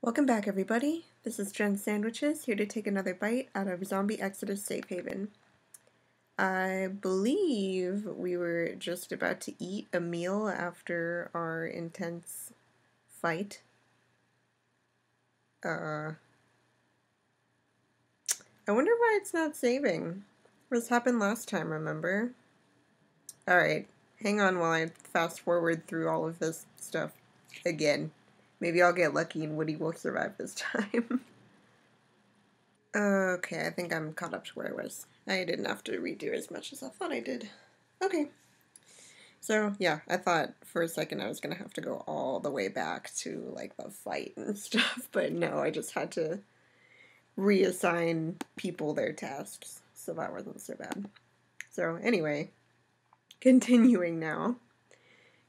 Welcome back, everybody. This is JenSandwiches, here to take another bite out of Zombie Exodus Safe Haven. I believe we were just about to eat a meal after our intense fight. I wonder why it's not saving. This happened last time, remember? Alright, hang on while I fast forward through all of this stuff again. Maybe I'll get lucky and Woody will survive this time. Okay, I think I'm caught up to where I was. I didn't have to redo as much as I thought I did. Okay. So, yeah, I thought for a second I was going to have to go all the way back to, like, the fight and stuff, but no, I just had to reassign people their tasks, so that wasn't so bad. So, anyway, continuing now.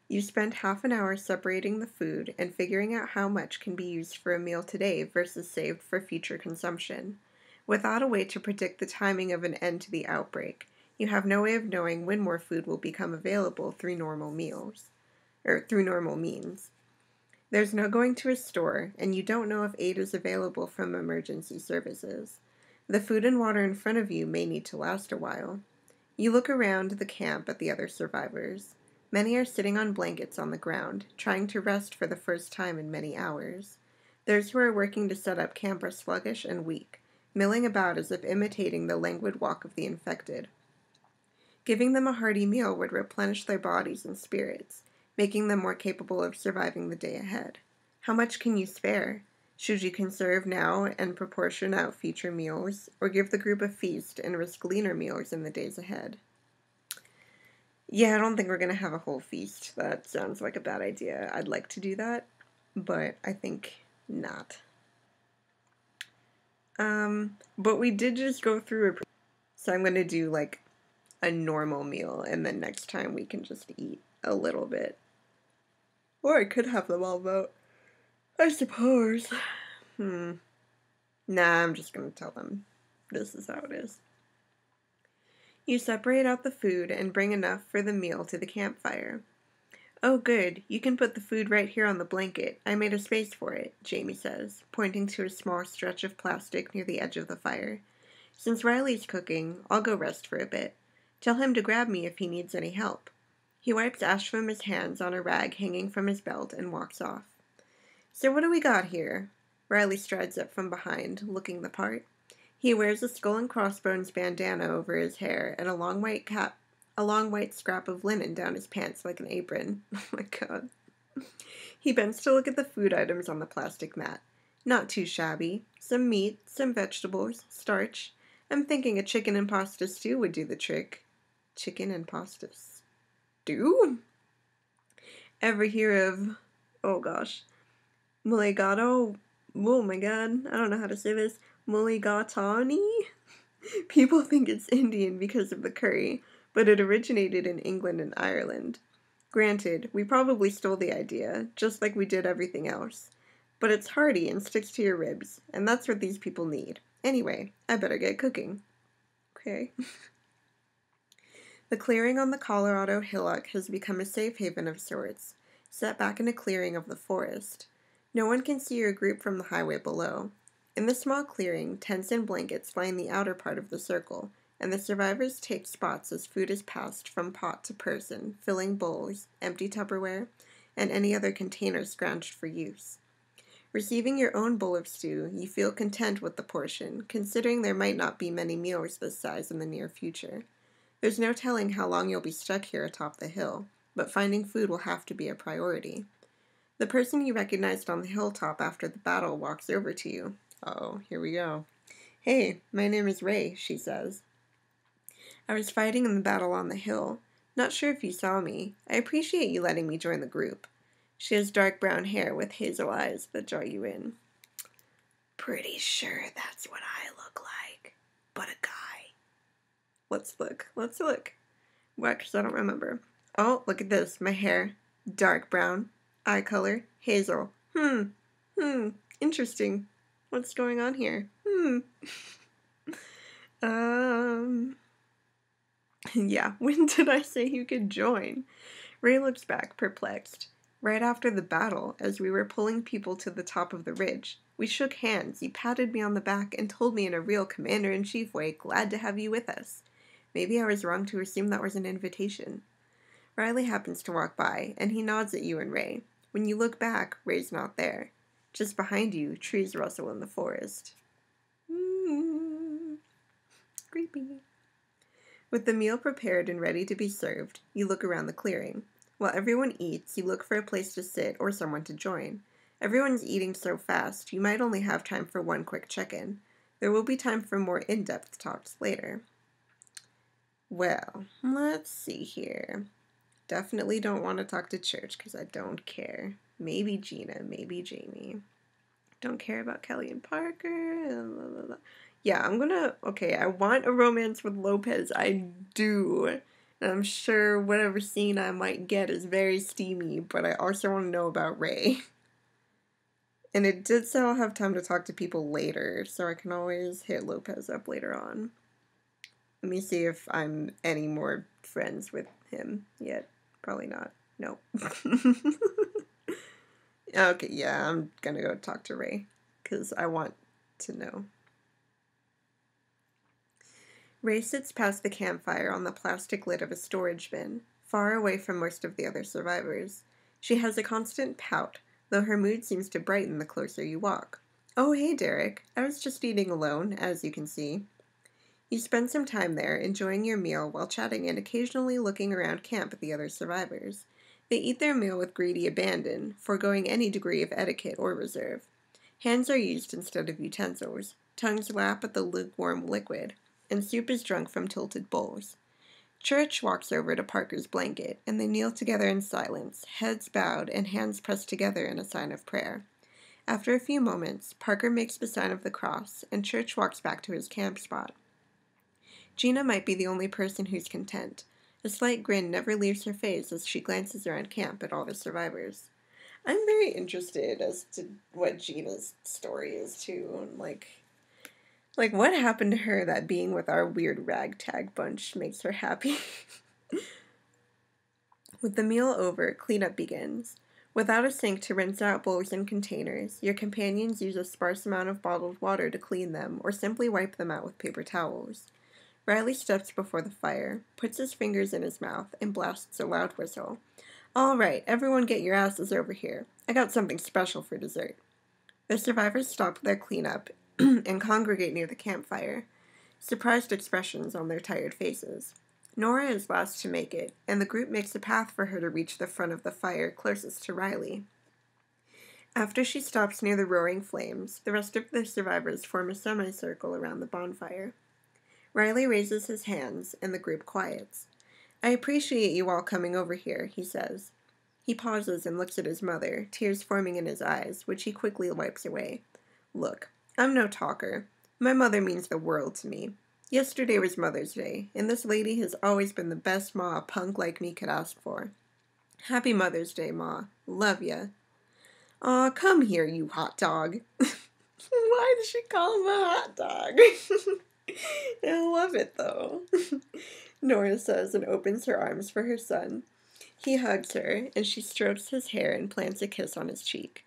You spent half an hour separating the food and figuring out how much can be used for a meal today versus saved for future consumption. Without a way to predict the timing of an end to the outbreak, you have no way of knowing when more food will become available through normal means. There's no going to a store, and you don't know if aid is available from emergency services. The food and water in front of you may need to last a while. You look around the camp at the other survivors. Many are sitting on blankets on the ground, trying to rest for the first time in many hours. Those who are working to set up camp are sluggish and weak, milling about as if imitating the languid walk of the infected. Giving them a hearty meal would replenish their bodies and spirits, making them more capable of surviving the day ahead. How much can you spare? Should you conserve now and proportion out future meals, or give the group a feast and risk leaner meals in the days ahead? Yeah, I don't think we're going to have a whole feast. That sounds like a bad idea. I'd like to do that, but I think not. But we did just go through so I'm going to do, like, a normal meal, and then next time we can just eat a little bit. Or I could have them all vote, I suppose. Nah, I'm just going to tell them this is how it is. You separate out the food and bring enough for the meal to the campfire. Oh, good. You can put the food right here on the blanket. I made a space for it, Jamie says, pointing to a small stretch of plastic near the edge of the fire. Since Riley's cooking, I'll go rest for a bit. Tell him to grab me if he needs any help. He wipes ash from his hands on a rag hanging from his belt and walks off. So what do we got here? Riley strides up from behind, looking the part. He wears a skull and crossbones bandana over his hair and a long white scrap of linen down his pants like an apron. Oh my god. He bends to look at the food items on the plastic mat. Not too shabby. Some meat, some vegetables, starch. I'm thinking a chicken and pasta stew would do the trick. Chicken and pasta stew? Ever hear of, oh gosh, mulligatawny? Oh my god, I don't know how to say this. Mulligatawny? People think it's Indian because of the curry, but it originated in England and Ireland. Granted, we probably stole the idea, just like we did everything else. But it's hearty and sticks to your ribs, and that's what these people need. Anyway, I better get cooking. Okay. The clearing on the Colorado hillock has become a safe haven of sorts, set back in a clearing of the forest. No one can see your group from the highway below. In the small clearing, tents and blankets line the outer part of the circle, and the survivors take spots as food is passed from pot to person, filling bowls, empty Tupperware, and any other container scrounged for use. Receiving your own bowl of stew, you feel content with the portion, considering there might not be many meals this size in the near future. There's no telling how long you'll be stuck here atop the hill, but finding food will have to be a priority. The person you recognized on the hilltop after the battle walks over to you. Uh-oh, here we go. Hey, my name is Ray, she says. I was fighting in the battle on the hill. Not sure if you saw me. I appreciate you letting me join the group. She has dark brown hair with hazel eyes that draw you in. Pretty sure that's what I look like, but a guy. Let's look. What, 'cause I don't remember. Oh, look at this. My hair. Dark brown. Eye color. Hazel. Interesting. What's going on here? Yeah, when did I say you could join? Ray looks back, perplexed. Right after the battle, as we were pulling people to the top of the ridge, we shook hands. You patted me on the back and told me in a real commander-in-chief way, glad to have you with us. Maybe I was wrong to assume that was an invitation. Riley happens to walk by, and he nods at you and Ray. When you look back, Ray's not there. Just behind you, trees rustle in the forest. Creepy. With the meal prepared and ready to be served, you look around the clearing. While everyone eats, you look for a place to sit or someone to join. Everyone's eating so fast, you might only have time for one quick check-in. There will be time for more in-depth talks later. Well, let's see here. Definitely don't want to talk to Church because I don't care. Maybe Gina, maybe Jamie. Don't care about Kelly and Parker. Yeah, okay, I want a romance with Lopez. I do. And I'm sure whatever scene I might get is very steamy, but I also want to know about Ray. And it did say I'll have time to talk to people later, so I can always hit Lopez up later on. Let me see if I'm any more friends with him yet. Probably not. Nope. Okay, yeah, I'm gonna go talk to Ray, because I want to know. Ray sits past the campfire on the plastic lid of a storage bin, far away from most of the other survivors. She has a constant pout, though her mood seems to brighten the closer you walk. Oh, hey, Derek. I was just eating alone, as you can see. You spend some time there, enjoying your meal while chatting and occasionally looking around camp at the other survivors. They eat their meal with greedy abandon, foregoing any degree of etiquette or reserve. Hands are used instead of utensils. Tongues lap at the lukewarm liquid, and soup is drunk from tilted bowls. Church walks over to Parker's blanket, and they kneel together in silence, heads bowed and hands pressed together in a sign of prayer. After a few moments, Parker makes the sign of the cross, and Church walks back to his camp spot. Gina might be the only person who's content. A slight grin never leaves her face as she glances around camp at all the survivors. I'm very interested as to what Gina's story is, too. Like what happened to her that being with our weird ragtag bunch makes her happy? With the meal over, cleanup begins. Without a sink to rinse out bowls and containers, your companions use a sparse amount of bottled water to clean them or simply wipe them out with paper towels. Riley steps before the fire, puts his fingers in his mouth, and blasts a loud whistle. All right, everyone get your asses over here. I got something special for dessert. The survivors stop their cleanup and congregate near the campfire, surprised expressions on their tired faces. Nora is last to make it, and the group makes a path for her to reach the front of the fire closest to Riley. After she stops near the roaring flames, the rest of the survivors form a semicircle around the bonfire. Riley raises his hands, and the group quiets. I appreciate you all coming over here, he says. He pauses and looks at his mother, tears forming in his eyes, which he quickly wipes away. Look, I'm no talker. My mother means the world to me. Yesterday was Mother's Day, and this lady has always been the best ma a punk like me could ask for. Happy Mother's Day, Ma. Love ya. Aw, come here, you hot dog. Why did she call him a hot dog? I love it, though. Nora says and opens her arms for her son. He hugs her, and she strokes his hair and plants a kiss on his cheek.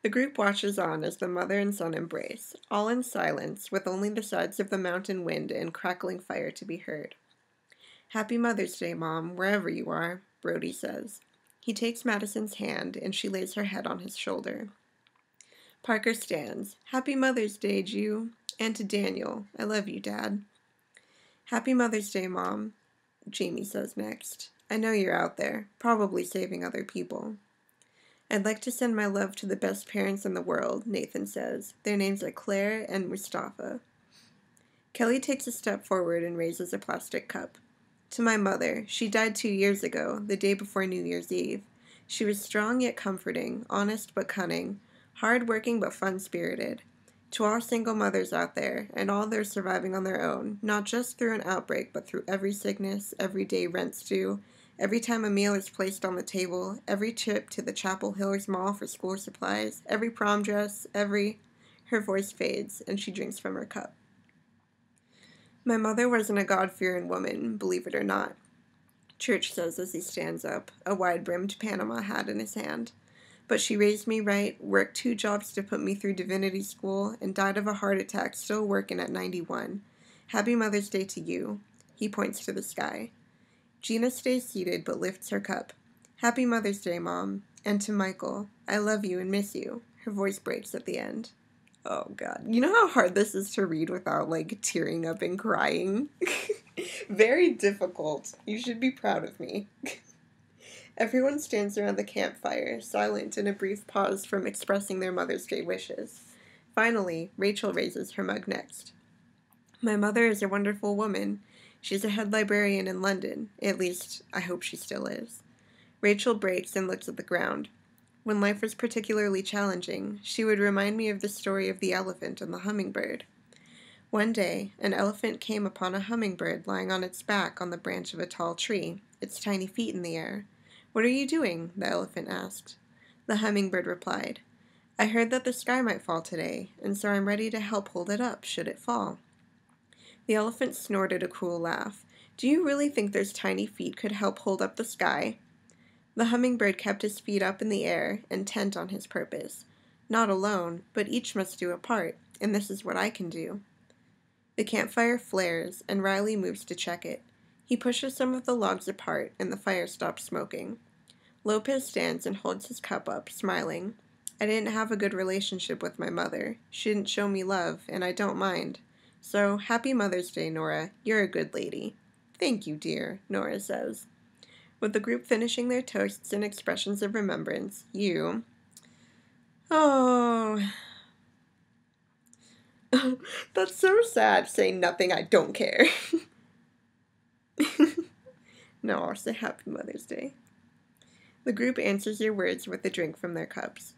The group watches on as the mother and son embrace, all in silence, with only the sides of the mountain wind and crackling fire to be heard. Happy Mother's Day, Mom, wherever you are, Brody says. He takes Madison's hand, and she lays her head on his shoulder. Parker stands. Happy Mother's Day, Jew. And to Daniel. I love you, Dad. Happy Mother's Day, Mom, Jamie says next. I know you're out there, probably saving other people. I'd like to send my love to the best parents in the world, Nathan says. Their names are Claire and Mustafa. Kelly takes a step forward and raises a plastic cup. To my mother, she died 2 years ago, the day before New Year's Eve. She was strong yet comforting, honest but cunning, hard-working but fun-spirited. To all single mothers out there, and all those surviving on their own, not just through an outbreak, but through every sickness, every day rent's due, every time a meal is placed on the table, every trip to the Chapel Hills Mall for school supplies, every prom dress, Her voice fades, and she drinks from her cup. My mother wasn't a God-fearing woman, believe it or not. Church says as he stands up, a wide-brimmed Panama hat in his hand. But she raised me right, worked 2 jobs to put me through divinity school, and died of a heart attack still working at 91. Happy Mother's Day to you. He points to the sky. Gina stays seated but lifts her cup. Happy Mother's Day, Mom. And to Michael, I love you and miss you. Her voice breaks at the end. Oh, God. You know how hard this is to read without, tearing up and crying? Very difficult. You should be proud of me. Everyone stands around the campfire, silent in a brief pause from expressing their Mother's Day wishes. Finally, Rachel raises her mug next. My mother is a wonderful woman. She's a head librarian in London. At least, I hope she still is. Rachel breaks and looks at the ground. When life was particularly challenging, she would remind me of the story of the elephant and the hummingbird. One day, an elephant came upon a hummingbird lying on its back on the branch of a tall tree, its tiny feet in the air. What are you doing? The elephant asked. The hummingbird replied, I heard that the sky might fall today, and so I'm ready to help hold it up should it fall. The elephant snorted a cruel laugh. Do you really think those tiny feet could help hold up the sky? The hummingbird kept his feet up in the air, intent on his purpose. Not alone, but each must do a part, and this is what I can do. The campfire flares, and Riley moves to check it. He pushes some of the logs apart, and the fire stops smoking. Lopez stands and holds his cup up, smiling. I didn't have a good relationship with my mother. She didn't show me love, and I don't mind. So, happy Mother's Day, Nora. You're a good lady. Thank you, dear, Nora says. With the group finishing their toasts and expressions of remembrance, you... Oh... That's so sad, saying nothing, I don't care. No, I'll say Happy Mother's Day. The group answers your words with a drink from their cups.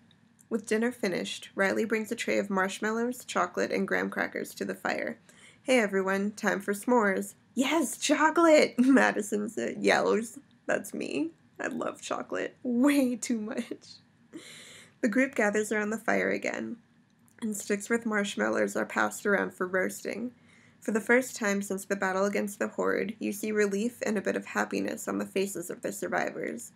With dinner finished, Riley brings a tray of marshmallows, chocolate, and graham crackers to the fire. Hey everyone, time for s'mores. Yes, chocolate! Madison yells. That's me. I love chocolate. Way too much. The group gathers around the fire again, and sticks with marshmallows are passed around for roasting. For the first time since the battle against the Horde, you see relief and a bit of happiness on the faces of the survivors.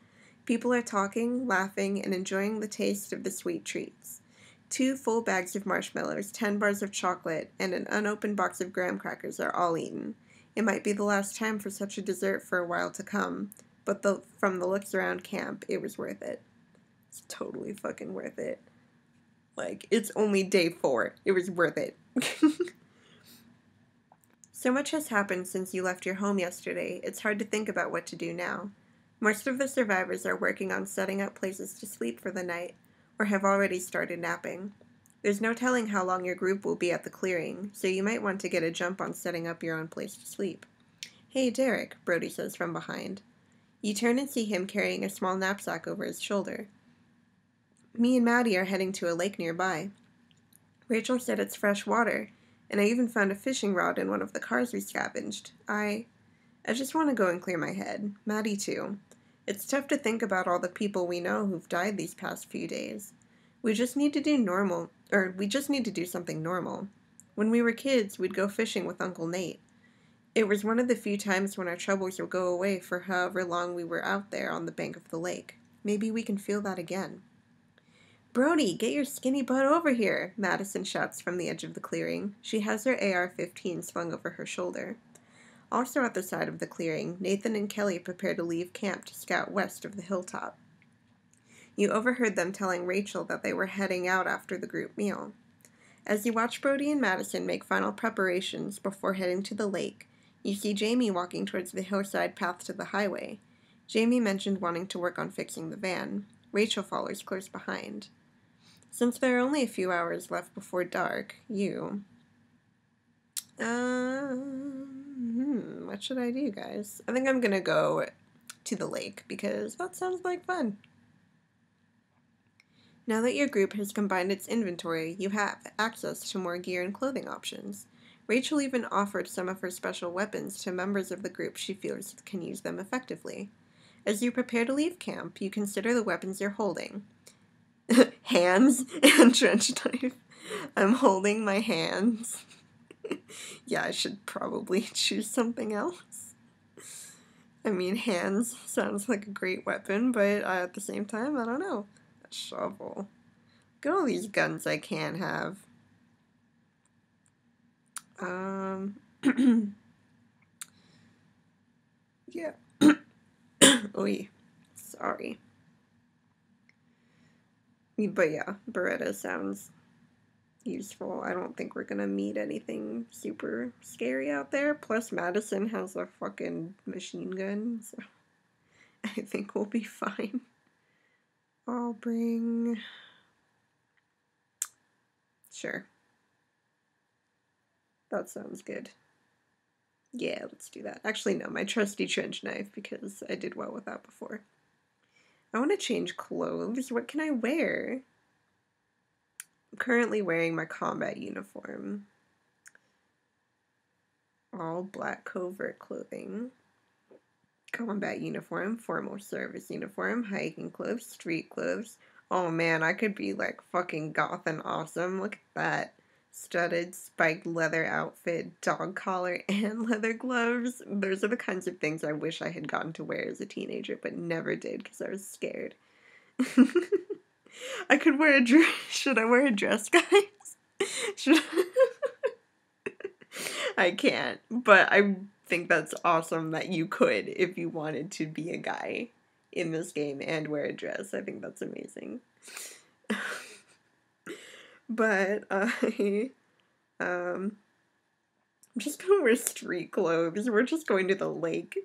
People are talking, laughing, and enjoying the taste of the sweet treats. 2 full bags of marshmallows, 10 bars of chocolate, and an unopened box of graham crackers are all eaten. It might be the last time for such a dessert for a while to come, but from the looks around camp, it was worth it. It's totally fucking worth it. It's only day 4. It was worth it. So much has happened since you left your home yesterday, it's hard to think about what to do now. Most of the survivors are working on setting up places to sleep for the night, or have already started napping. There's no telling how long your group will be at the clearing, so you might want to get a jump on setting up your own place to sleep. Hey, Derek, Brody says from behind. You turn and see him carrying a small knapsack over his shoulder. Me and Maddie are heading to a lake nearby. Rachel said it's fresh water, and I even found a fishing rod in one of the cars we scavenged. I just want to go and clear my head. Maddie, too. It's tough to think about all the people we know who've died these past few days. We just need to do something normal. When we were kids, we'd go fishing with Uncle Nate. It was one of the few times when our troubles would go away for however long we were out there on the bank of the lake. Maybe we can feel that again. Brody, get your skinny butt over here, Madison shouts from the edge of the clearing. She has her AR-15 slung over her shoulder. Also at the side of the clearing, Nathan and Kelly prepare to leave camp to scout west of the hilltop. You overheard them telling Rachel that they were heading out after the group meal. As you watch Brody and Madison make final preparations before heading to the lake, you see Jamie walking towards the hillside path to the highway. Jamie mentioned wanting to work on fixing the van. Rachel follows close behind. Since there are only a few hours left before dark, you... what should I do, guys? I think I'm gonna go to the lake, because that sounds like fun. Now that your group has combined its inventory, you have access to more gear and clothing options. Rachel even offered some of her special weapons to members of the group she feels can use them effectively. As you prepare to leave camp, you consider the weapons you're holding. Hands and trench knife. I'm holding my hands. Yeah, I should probably choose something else. I mean, hands sounds like a great weapon, but at the same time, I don't know. A shovel. Look at all these guns I can have. Yeah. Oy. Sorry. But yeah, Beretta sounds useful. I don't think we're gonna meet anything super scary out there. Plus, Madison has a fucking machine gun, so I think we'll be fine. I'll bring... Sure. That sounds good. Yeah, let's do that. Actually, no, my trusty trench knife, because I did well with that before. I want to change clothes. What can I wear? I'm currently wearing my combat uniform. All black covert clothing. Combat uniform, formal service uniform, hiking clothes, street clothes. Oh man, I could be like fucking goth and awesome. Look at that. Studded, spiked leather outfit, dog collar, and leather gloves. Those are the kinds of things I wish I had gotten to wear as a teenager, but never did because I was scared. I could wear a dress. Should I wear a dress, guys? Should I can't, but I think that's awesome that you could if you wanted to be a guy in this game and wear a dress. I think that's amazing. But I'm just gonna wear street clothes. We're just going to the lake.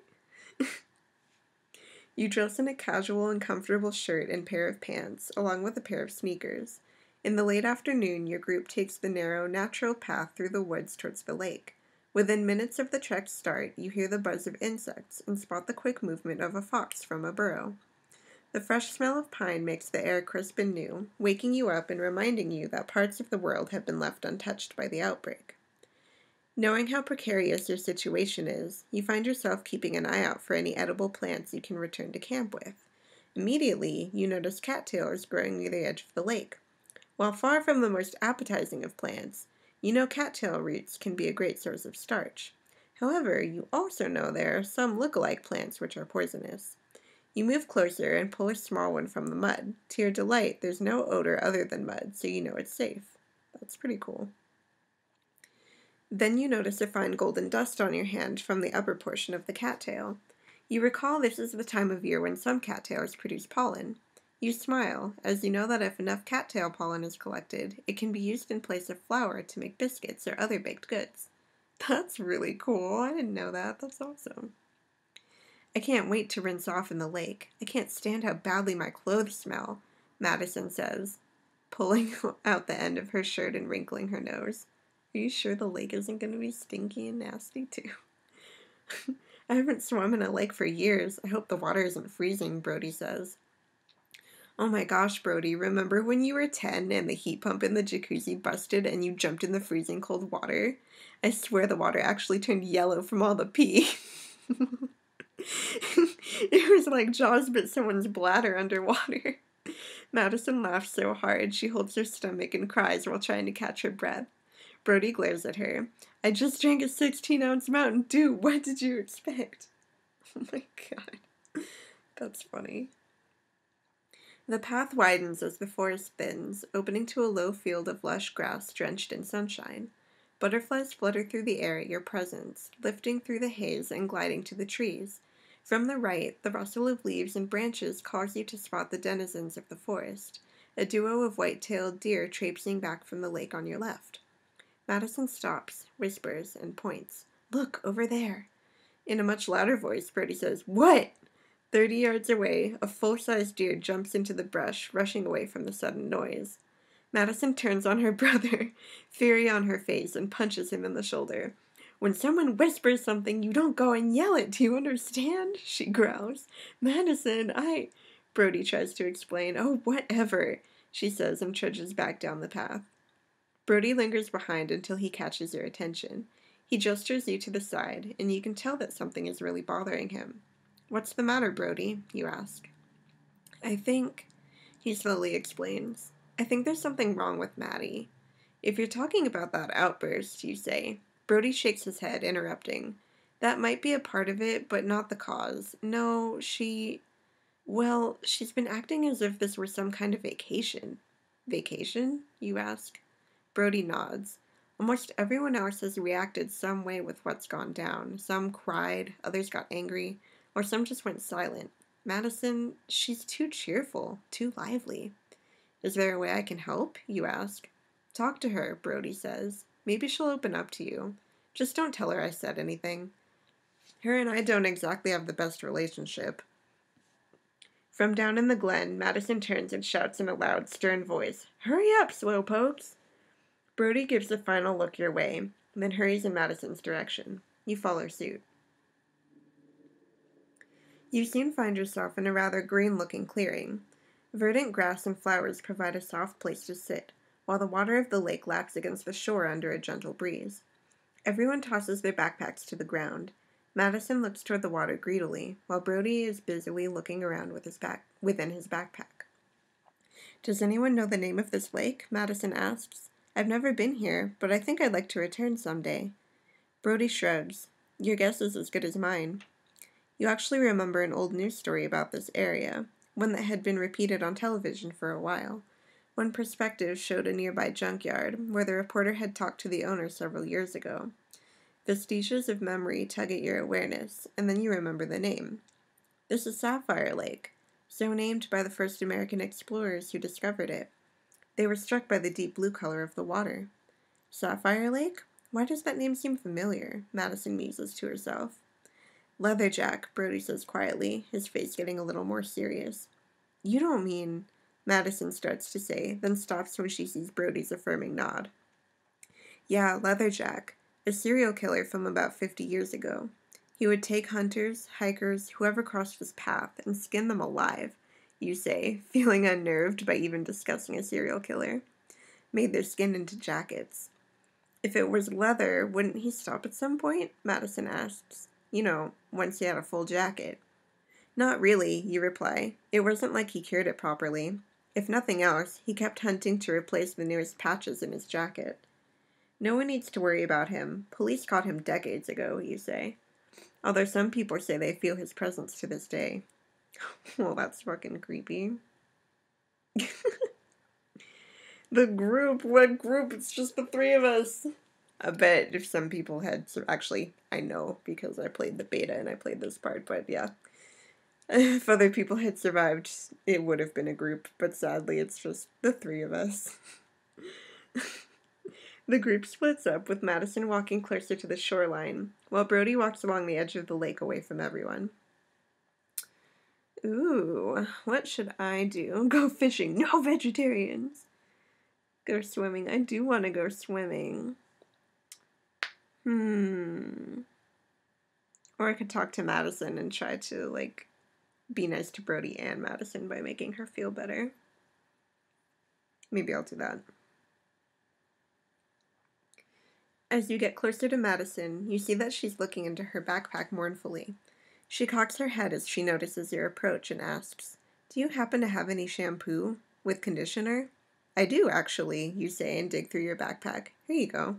You dress in a casual and comfortable shirt and pair of pants, along with a pair of sneakers. In the late afternoon, your group takes the narrow, natural path through the woods towards the lake. Within minutes of the trek's start, you hear the buzz of insects and spot the quick movement of a fox from a burrow. The fresh smell of pine makes the air crisp and new, waking you up and reminding you that parts of the world have been left untouched by the outbreak. Knowing how precarious your situation is, you find yourself keeping an eye out for any edible plants you can return to camp with. Immediately, you notice cattails growing near the edge of the lake. While far from the most appetizing of plants, you know cattail roots can be a great source of starch. However, you also know there are some look-alike plants which are poisonous. You move closer and pull a small one from the mud. To your delight, there's no odor other than mud, so you know it's safe. That's pretty cool. Then you notice a fine golden dust on your hand from the upper portion of the cattail. You recall this is the time of year when some cattails produce pollen. You smile, as you know that if enough cattail pollen is collected, it can be used in place of flour to make biscuits or other baked goods. That's really cool. I didn't know that. That's awesome. I can't wait to rinse off in the lake. I can't stand how badly my clothes smell, Madison says, pulling out the end of her shirt and wrinkling her nose. Are you sure the lake isn't going to be stinky and nasty, too? I haven't swum in a lake for years. I hope the water isn't freezing, Brody says. Oh my gosh, Brody, remember when you were 10 and the heat pump in the jacuzzi busted and you jumped in the freezing cold water? I swear the water actually turned yellow from all the pee. It was like Jaws bit someone's bladder underwater. Madison laughs so hard she holds her stomach and cries while trying to catch her breath. Brody glares at her. I just drank a 16-ounce Mountain Dew. What did you expect? Oh my god. That's funny. The path widens as the forest thins, opening to a low field of lush grass drenched in sunshine. Butterflies flutter through the air at your presence, lifting through the haze and gliding to the trees. From the right, the rustle of leaves and branches calls you to spot the denizens of the forest, a duo of white-tailed deer traipsing back from the lake on your left. Madison stops, whispers, and points. Look, over there. In a much louder voice, Brody says, What? 30 yards away, a full-sized deer jumps into the brush, rushing away from the sudden noise. Madison turns on her brother, fury on her face, and punches him in the shoulder. When someone whispers something, you don't go and yell it, do you understand? She growls. Madison, Brody tries to explain. Oh, whatever, she says and trudges back down the path. Brody lingers behind until he catches your attention. He gestures you to the side, and you can tell that something is really bothering him. What's the matter, Brody? You ask. I think, he slowly explains, I think there's something wrong with Maddie. If you're talking about that outburst, you say. Brody shakes his head, interrupting. That might be a part of it, but not the cause. No, well, she's been acting as if this were some kind of vacation. Vacation, you ask? Brody nods. Almost everyone else has reacted some way with what's gone down. Some cried, others got angry, or some just went silent. Madison, she's too cheerful, too lively. Is there a way I can help? You ask. Talk to her, Brody says. Maybe she'll open up to you. Just don't tell her I said anything. Her and I don't exactly have the best relationship. From down in the glen, Madison turns and shouts in a loud, stern voice, "Hurry up, slowpokes!" Brody gives a final look your way, then hurries in Madison's direction. You follow suit. You soon find yourself in a rather green-looking clearing. Verdant grass and flowers provide a soft place to sit, while the water of the lake laps against the shore under a gentle breeze. Everyone tosses their backpacks to the ground. Madison looks toward the water greedily, while Brody is busily looking around within his backpack. Does anyone know the name of this lake? Madison asks. I've never been here, but I think I'd like to return someday. Brody shrugs. Your guess is as good as mine. You actually remember an old news story about this area, one that had been repeated on television for a while. One perspective showed a nearby junkyard, where the reporter had talked to the owner several years ago. Vestiges of memory tug at your awareness, and then you remember the name. This is Sapphire Lake, so named by the first American explorers who discovered it. They were struck by the deep blue color of the water. Sapphire Lake? Why does that name seem familiar? Madison muses to herself. Leatherjack, Brody says quietly, his face getting a little more serious. You don't mean... Madison starts to say, then stops when she sees Brody's affirming nod. Yeah, Leatherjack. A serial killer from about 50 years ago. He would take hunters, hikers, whoever crossed his path, and skin them alive, you say, feeling unnerved by even discussing a serial killer. Made their skin into jackets. If it was leather, wouldn't he stop at some point? Madison asks. You know, once he had a full jacket. Not really, you reply. It wasn't like he cured it properly. If nothing else, he kept hunting to replace the newest patches in his jacket. No one needs to worry about him. Police caught him decades ago, you say. Although some people say they feel his presence to this day. Well, that's fucking creepy. The group? What group? It's just the three of us. I bet if some people had... Actually, I know because I played the beta and I played this part, but yeah. If other people had survived, it would have been a group, but sadly it's just the three of us. The group splits up, with Madison walking closer to the shoreline, while Brody walks along the edge of the lake away from everyone. Ooh, what should I do? Go fishing. No vegetarians. Go swimming. I do want to go swimming. Or I could talk to Madison and try to, like, be nice to Brody and Madison by making her feel better. Maybe I'll do that. As you get closer to Madison, you see that she's looking into her backpack mournfully. She cocks her head as she notices your approach and asks, Do you happen to have any shampoo? With conditioner? I do, actually, you say and dig through your backpack. Here you go.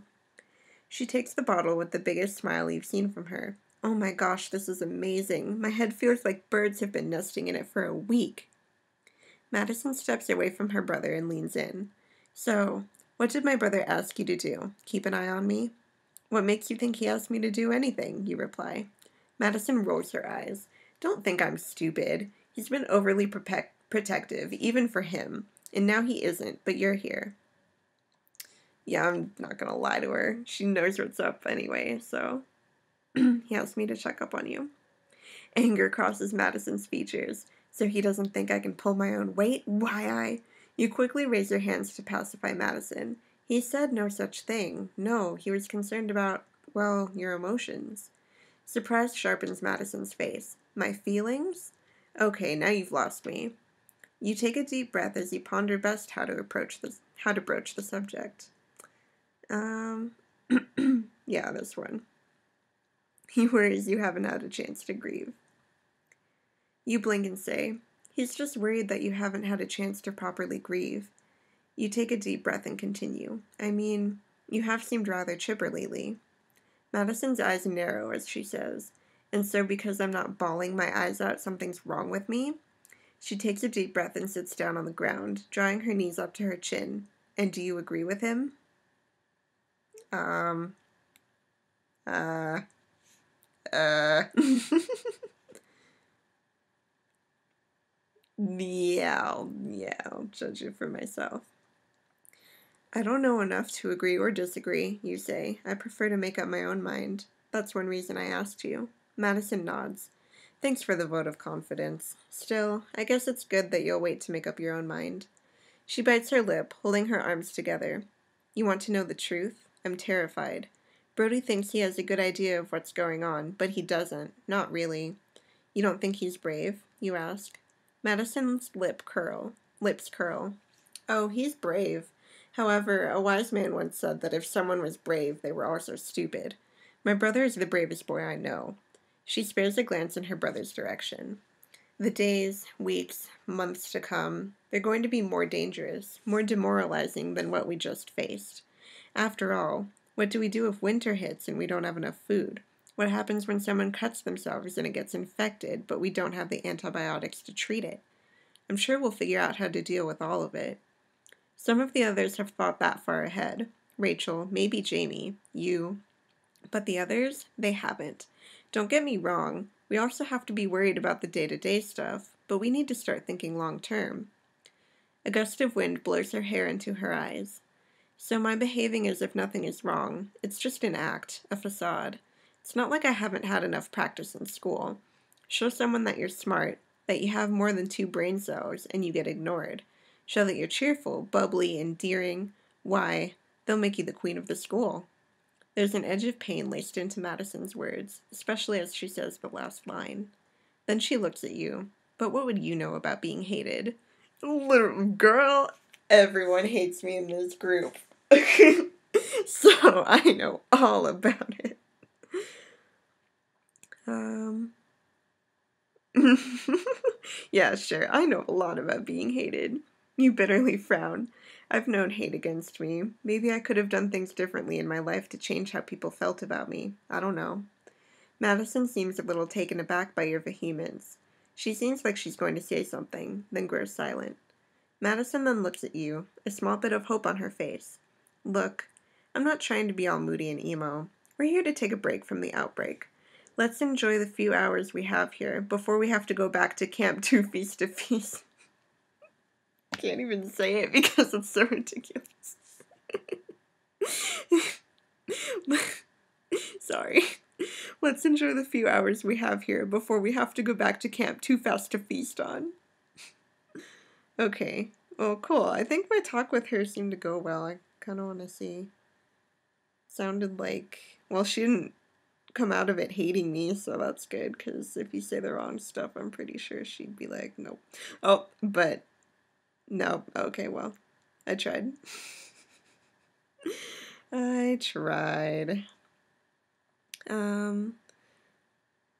She takes the bottle with the biggest smile you've seen from her. Oh my gosh, this is amazing. My head feels like birds have been nesting in it for a week. Madison steps away from her brother and leans in. So, what did my brother ask you to do? Keep an eye on me? What makes you think he asked me to do anything? You reply. Madison rolls her eyes. Don't think I'm stupid. He's been overly protective, even for him. And now he isn't, but you're here. Yeah, I'm not gonna lie to her. She knows what's up anyway, so... He asked me to check up on you. Anger crosses Madison's features. So he doesn't think I can pull my own weight? Why, You quickly raise your hands to pacify Madison. He said no such thing. No, he was concerned about, well, your emotions. Surprise sharpens Madison's face. My feelings? Okay, now you've lost me. You take a deep breath as you ponder best how to broach the subject. Yeah, this one. He worries you haven't had a chance to grieve. You blink and say, He's just worried that you haven't had a chance to properly grieve. You take a deep breath and continue. I mean, you have seemed rather chipper lately. Madison's eyes narrow as she says, "And so because I'm not bawling my eyes out, something's wrong with me?" She takes a deep breath and sits down on the ground, drawing her knees up to her chin. "And do you agree with him?" Um, uh, yeah, I'll judge it for myself. "I don't know enough to agree or disagree," you say. "I prefer to make up my own mind. That's one reason I asked you." Madison nods. "Thanks for the vote of confidence. Still, I guess it's good that you'll wait to make up your own mind." She bites her lip, holding her arms together. "You want to know the truth? I'm terrified. Brody thinks he has a good idea of what's going on, but he doesn't. Not really." "You don't think he's brave?" you ask. Madison's lips curl. "Oh, he's brave. However, a wise man once said that if someone was brave, they were also stupid. My brother is the bravest boy I know." She spares a glance in her brother's direction. "The days, weeks, months to come, they're going to be more dangerous, more demoralizing than what we just faced. After all, what do we do if winter hits and we don't have enough food? What happens when someone cuts themselves and it gets infected, but we don't have the antibiotics to treat it? I'm sure we'll figure out how to deal with all of it." Some of the others have thought that far ahead. Rachel, maybe Jamie, you. But the others, they haven't. Don't get me wrong, we also have to be worried about the day-to-day stuff, but we need to start thinking long-term. A gust of wind blows her hair into her eyes. "So my behaving as if nothing is wrong. It's just an act, a facade. It's not like I haven't had enough practice in school. Show someone that you're smart, that you have more than 2 brain cells, and you get ignored. Show that you're cheerful, bubbly, endearing. Why, they'll make you the queen of the school." There's an edge of pain laced into Madison's words, especially as she says the last line. Then she looks at you. "But what would you know about being hated?" "Little girl, everyone hates me in this group." "So I know all about it." "Yeah, sure, I know a lot about being hated." You bitterly frown. "I've known hate against me. Maybe I could have done things differently in my life to change how people felt about me. I don't know." Madison seems a little taken aback by your vehemence. She seems like she's going to say something, then grows silent. Madison then looks at you, a small bit of hope on her face. "Look, I'm not trying to be all moody and emo. We're here to take a break from the outbreak. Let's enjoy the few hours we have here before we have to go back to Camp 2 Feast to Feast." I can't even say it because it's so ridiculous. Sorry. "Let's enjoy the few hours we have here before we have to go back to Camp Too Fast to Feast on." Okay. Well, cool. I think my talk with her seemed to go well. I kind of want to see. Sounded like, well, she didn't come out of it hating me, so that's good, because if you say the wrong stuff, I'm pretty sure she'd be like, nope. Oh, but, no. Okay, well, I tried. I tried.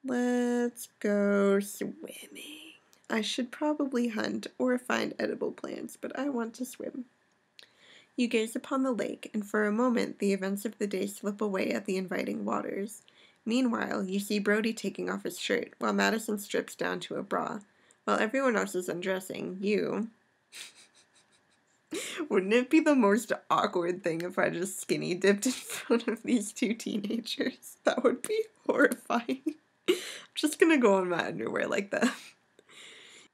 Let's go swimming. I should probably hunt or find edible plants, but I want to swim. You gaze upon the lake, and for a moment the events of the day slip away at the inviting waters. Meanwhile, you see Brody taking off his shirt, while Madison strips down to a bra. While everyone else is undressing, you... Wouldn't it be the most awkward thing if I just skinny dipped in front of these 2 teenagers? That would be horrifying. I'm just gonna go in my underwear like that.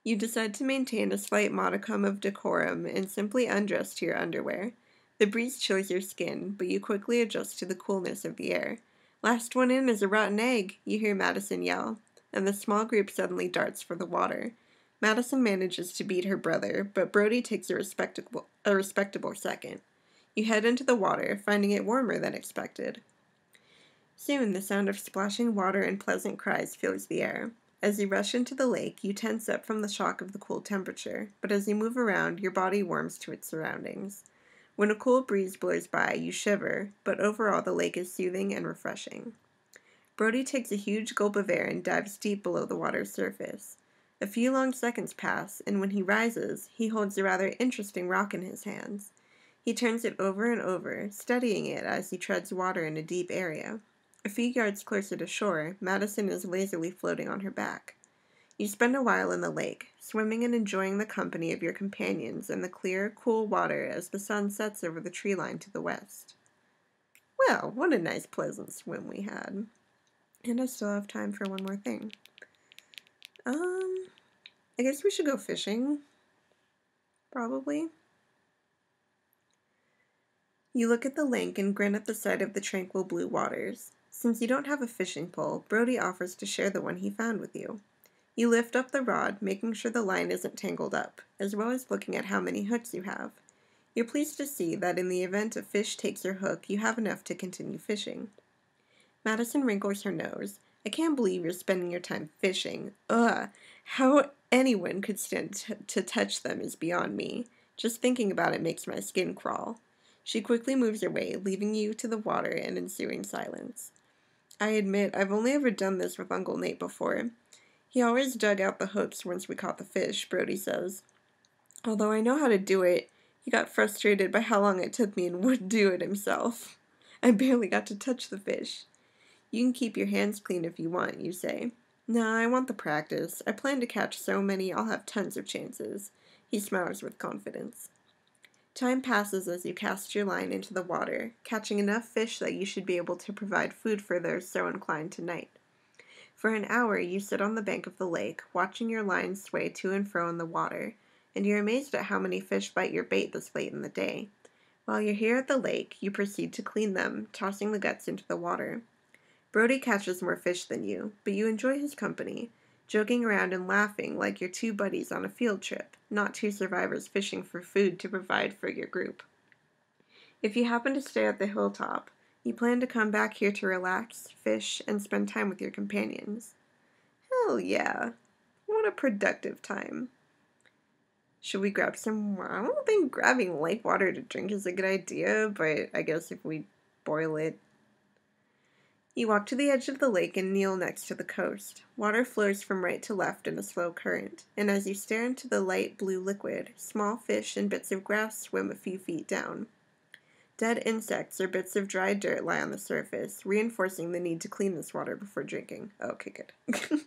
You decide to maintain a slight modicum of decorum and simply undress to your underwear. The breeze chills your skin, but you quickly adjust to the coolness of the air. "Last one in is a rotten egg," you hear Madison yell, and the small group suddenly darts for the water. Madison manages to beat her brother, but Brody takes a respectable second. You head into the water, finding it warmer than expected. Soon the sound of splashing water and pleasant cries fills the air. As you rush into the lake, you tense up from the shock of the cool temperature, but as you move around, your body warms to its surroundings. When a cool breeze blows by, you shiver, but overall the lake is soothing and refreshing. Brody takes a huge gulp of air and dives deep below the water's surface. A few long seconds pass, and when he rises, he holds a rather interesting rock in his hands. He turns it over and over, studying it as he treads water in a deep area. A few yards closer to shore, Madison is lazily floating on her back. You spend a while in the lake, swimming and enjoying the company of your companions in the clear, cool water as the sun sets over the tree line to the west. Well, what a nice, pleasant swim we had. And I still have time for one more thing. I guess we should go fishing. Probably. You look at the lake and grin at the sight of the tranquil blue waters. Since you don't have a fishing pole, Brody offers to share the one he found with you. You lift up the rod, making sure the line isn't tangled up, as well as looking at how many hooks you have. You're pleased to see that in the event a fish takes your hook, you have enough to continue fishing. Madison wrinkles her nose. I can't believe you're spending your time fishing. Ugh, how anyone could stand to touch them is beyond me. Just thinking about it makes my skin crawl. She quickly moves away, leaving you to the water and ensuing silence. I admit, I've only ever done this with Uncle Nate before. He always dug out the hooks once we caught the fish, Brody says. Although I know how to do it, he got frustrated by how long it took me and would do it himself. I barely got to touch the fish. You can keep your hands clean if you want, you say. Nah, I want the practice. I plan to catch so many I'll have tons of chances. He smiles with confidence. Time passes as you cast your line into the water, catching enough fish that you should be able to provide food for those so inclined tonight. For an hour, you sit on the bank of the lake, watching your line sway to and fro in the water, and you're amazed at how many fish bite your bait this late in the day. While you're here at the lake, you proceed to clean them, tossing the guts into the water. Brody catches more fish than you, but you enjoy his company, joking around and laughing like you're two buddies on a field trip, not two survivors fishing for food to provide for your group. If you happen to stay at the hilltop, you plan to come back here to relax, fish, and spend time with your companions. Hell yeah. What a productive time. Should we grab some? I don't think grabbing lake water to drink is a good idea, but I guess if we boil it. You walk to the edge of the lake and kneel next to the coast. Water flows from right to left in a slow current, and as you stare into the light blue liquid, small fish and bits of grass swim a few feet down. Dead insects or bits of dry dirt lie on the surface, reinforcing the need to clean this water before drinking. Okay, good.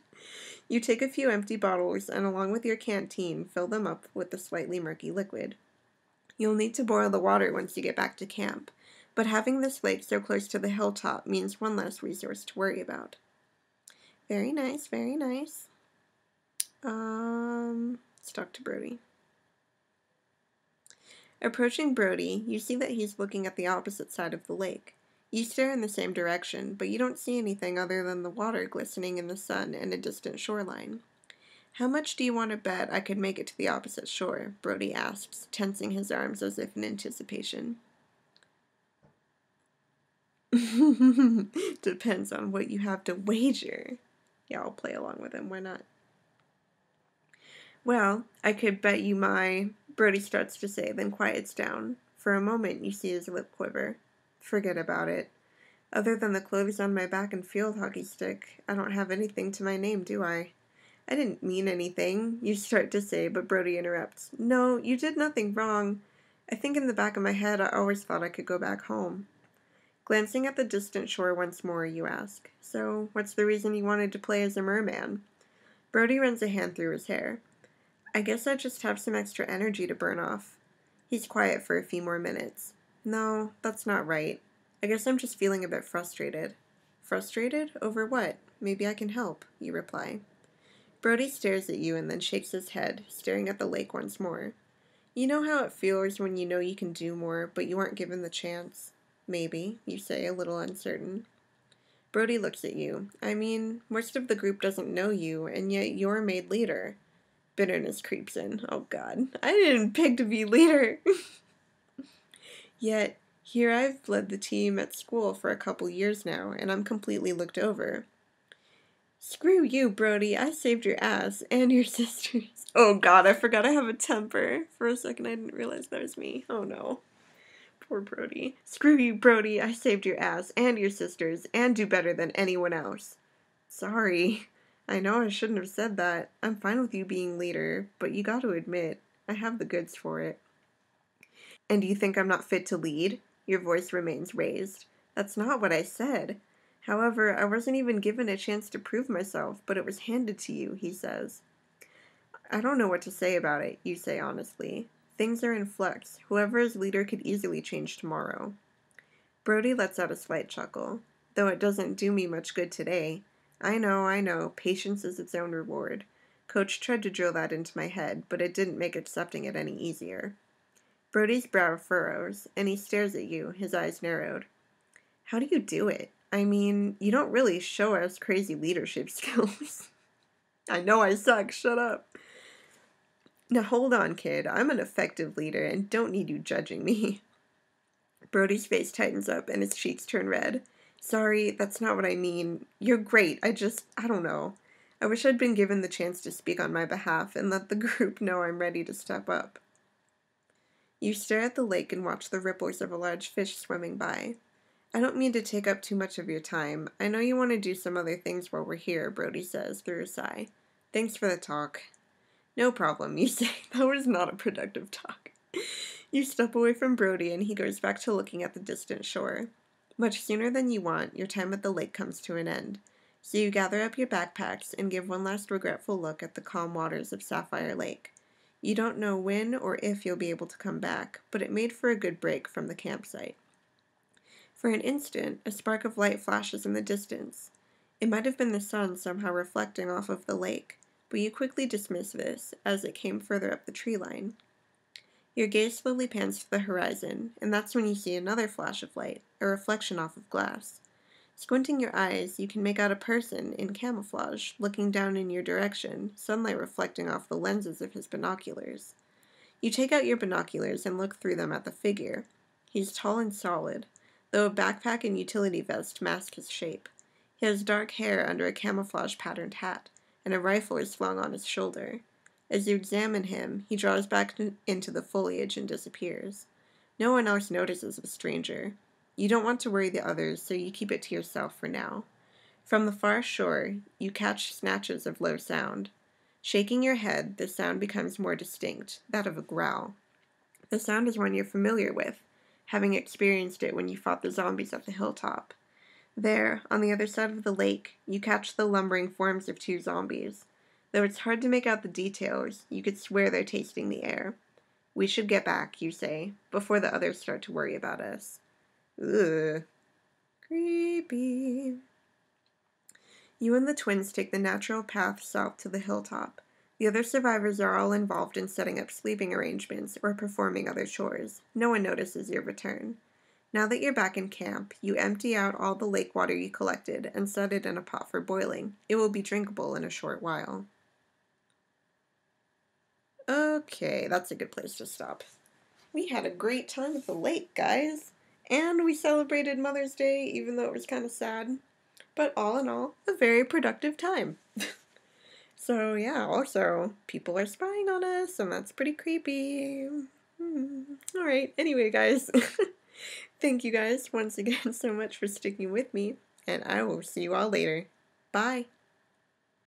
You take a few empty bottles and, along with your canteen, fill them up with the slightly murky liquid. You'll need to boil the water once you get back to camp, but having this lake so close to the hilltop means one less resource to worry about. Very nice, very nice. Let's talk to Brody. Approaching Brody, you see that he's looking at the opposite side of the lake. You stare in the same direction, but you don't see anything other than the water glistening in the sun and a distant shoreline. How much do you want to bet I could make it to the opposite shore? Brody asks, tensing his arms as if in anticipation. Depends on what you have to wager. Yeah, I'll play along with him, why not? Well, I could bet you my... Brody starts to say, then quiets down. For a moment, you see his lip quiver. Forget about it. Other than the clothes on my back and field hockey stick, I don't have anything to my name, do I? I didn't mean anything, you start to say, but Brody interrupts. No, you did nothing wrong. I think in the back of my head I always thought I could go back home. Glancing at the distant shore once more, you ask, so what's the reason you wanted to play as a merman? Brody runs a hand through his hair. I guess I just have some extra energy to burn off. He's quiet for a few more minutes. No, that's not right. I guess I'm just feeling a bit frustrated. Frustrated? Over what? Maybe I can help, you reply. Brody stares at you and then shakes his head, staring at the lake once more. You know how it feels when you know you can do more, but you aren't given the chance? Maybe, you say, a little uncertain. Brody looks at you. I mean, most of the group doesn't know you, and yet you're made leader. Bitterness creeps in. Oh God, I didn't pick to be leader. Yet, here I've led the team at school for a couple years now, and I'm completely looked over. Screw you, Brody. I saved your ass and your sisters. Oh God, I forgot I have a temper. For a second, I didn't realize that was me. Oh no. Poor Brody. Screw you, Brody. I saved your ass and your sisters and do better than anyone else. Sorry. I know I shouldn't have said that. I'm fine with you being leader, but you got to admit, I have the goods for it. And you think I'm not fit to lead? Your voice remains raised. That's not what I said. However, I wasn't even given a chance to prove myself, but it was handed to you, he says. I don't know what to say about it, you say honestly. Things are in flux. Whoever is leader could easily change tomorrow. Brody lets out a slight chuckle. Though it doesn't do me much good today. I know. Patience is its own reward. Coach tried to drill that into my head, but it didn't make accepting it any easier. Brody's brow furrows, and he stares at you, his eyes narrowed. How do you do it? I mean, you don't really show us crazy leadership skills. I know I suck, shut up. Now hold on, kid. I'm an effective leader and don't need you judging me. Brody's face tightens up and his cheeks turn red. Sorry, that's not what I mean. You're great. I don't know. I wish I'd been given the chance to speak on my behalf and let the group know I'm ready to step up. You stare at the lake and watch the ripples of a large fish swimming by. I don't mean to take up too much of your time. I know you want to do some other things while we're here, Brody says through a sigh. Thanks for the talk. No problem, you say. That was not a productive talk. You step away from Brody and he goes back to looking at the distant shore. Much sooner than you want, your time at the lake comes to an end. So you gather up your backpacks and give one last regretful look at the calm waters of Sapphire Lake. You don't know when or if you'll be able to come back, but it made for a good break from the campsite. For an instant, a spark of light flashes in the distance. It might have been the sun somehow reflecting off of the lake, but you quickly dismiss this as it came further up the tree line. Your gaze slowly pans to the horizon, and that's when you see another flash of light, a reflection off of glass. Squinting your eyes, you can make out a person in camouflage, looking down in your direction, sunlight reflecting off the lenses of his binoculars. You take out your binoculars and look through them at the figure. He's tall and solid, though a backpack and utility vest mask his shape. He has dark hair under a camouflage-patterned hat, and a rifle is slung on his shoulder. As you examine him, he draws back into the foliage and disappears. No one else notices the stranger. You don't want to worry the others, so you keep it to yourself for now. From the far shore, you catch snatches of low sound. Shaking your head, the sound becomes more distinct, that of a growl. The sound is one you're familiar with, having experienced it when you fought the zombies at the hilltop. There, on the other side of the lake, you catch the lumbering forms of two zombies. Though it's hard to make out the details, you could swear they're tasting the air. We should get back, you say, before the others start to worry about us. Ugh. Creepy. You and the twins take the natural path south to the hilltop. The other survivors are all involved in setting up sleeping arrangements or performing other chores. No one notices your return. Now that you're back in camp, you empty out all the lake water you collected and set it in a pot for boiling. It will be drinkable in a short while. Okay, that's a good place to stop. We had a great time at the lake, guys. And we celebrated Mother's Day, even though it was kind of sad. But all in all, a very productive time. So yeah, also, people are spying on us, and that's pretty creepy. Alright, anyway, guys. Thank you guys once again so much for sticking with me, and I will see you all later. Bye!